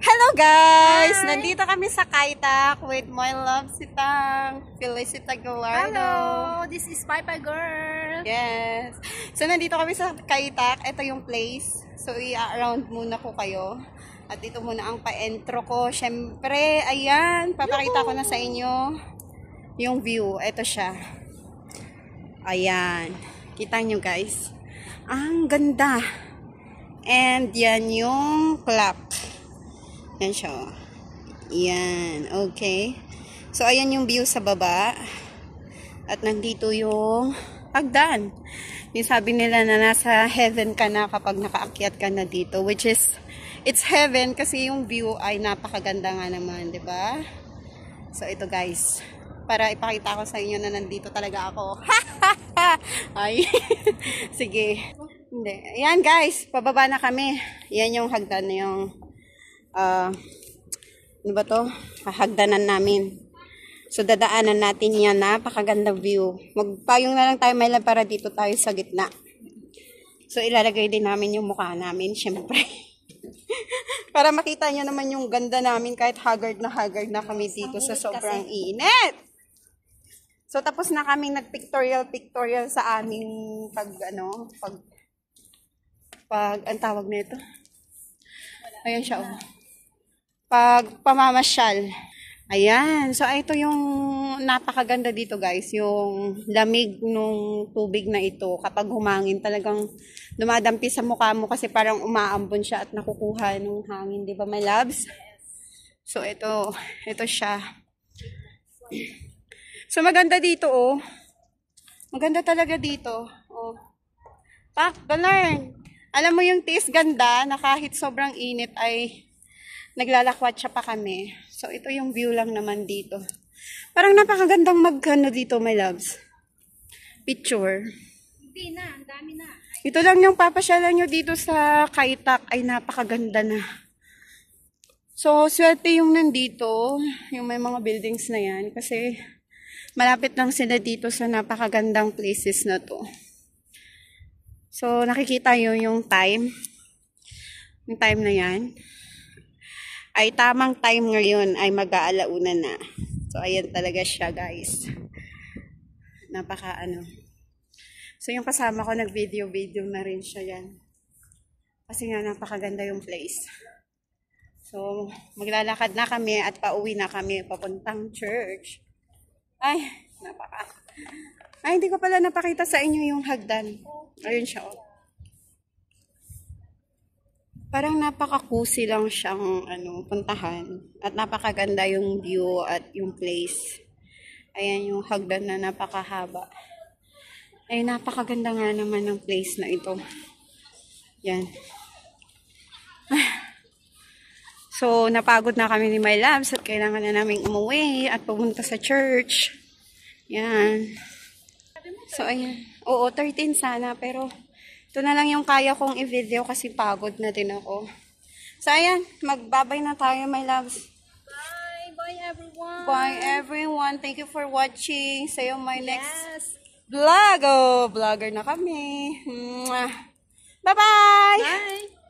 Hello guys! Hi! Nandito kami sa Kaitak with my love si Tang, Felicita Gallardo. Hello! This is Pipa Girl. Yes. So nandito kami sa Kaitak. Ito yung place. So i-around muna ko kayo. At ito muna ang pa-intro ko. Syempre, ayan. Papakita ko na sa inyo yung view. Ito siya. Ayan. Kita nyo guys. Ang ganda. And yan yung clock. Yan siya. Yan. Okay. So, ayan yung view sa baba. At nandito yung hagdan. Yung sabi nila na nasa heaven ka na kapag nakaakyat ka na dito. Which is, it's heaven kasi yung view ay napakaganda nga naman. Diba? So, ito guys. Para ipakita ko sa inyo na nandito talaga ako. Ay. Sige. Hindi. Ayan guys. Pababa na kami. Yan yung hagdan na yung ano ba to? Hagdanan namin. So, dadaanan natin yan. Napakagandang view. Magpayong na lang tayo may para dito tayo sa gitna. So, ilalagay din namin yung mukha namin, syempre. Para makita nyo naman yung ganda namin kahit haggard na kami dito sa sobrang init. So, tapos na kami nag-pictorial sa aming ang tawag nito. Ayan siya, oh. Pamamasyal. Ayan. So, ito yung napakaganda dito, guys. Yung lamig nung tubig na ito. Kapag humangin, talagang dumadampi sa mukha mo kasi parang umaambon siya at nakukuha nung hangin. Di ba, my loves? So, ito siya. So, maganda dito, oh. Maganda talaga dito. Oh. Pak, Galarn. Alam mo yung taste ganda na kahit sobrang init ay naglalakwatsa pa kami. So, ito yung view lang naman dito. Parang napakagandang magkano dito, my loves. Picture. Hindi na, ang dami na. Ito lang yung papasyalan nyo dito sa Kaitak ay napakaganda na. So, swerte yung nandito, yung may mga buildings na yan. Kasi, malapit lang sila dito sa napakagandang places na to. So, nakikita nyo yung time. Yung time na yan. Ay tamang time ngayon ay mag-aalauna na. So, ayan talaga siya, guys. So, yung kasama ko nag-video na rin siya yan. Kasi nga, napakaganda yung place. So, maglalakad na kami at pauwi na kami papuntang church. Ay, hindi ko pala napakita sa inyo yung hagdan. Ayun siya, oh. Parang napaka-cozy lang siyang puntahan. At napakaganda yung view at yung place. Ayan yung hagdan na napakahaba. Ay, napakaganda nga naman ng place na ito. Yan. So, napagod na kami ni my loves at kailangan na namin umuwi at pumunta sa church. Yan. So, ayan. Oo, 13 sana, pero ito na lang yung kaya kong i-video kasi pagod na din ako. So, ayan. Magbabay na tayo, my loves. Bye! Bye, everyone! Bye, everyone. Thank you for watching. See you on my next vlog. Oh, vlogger na kami. Bye-bye! Bye!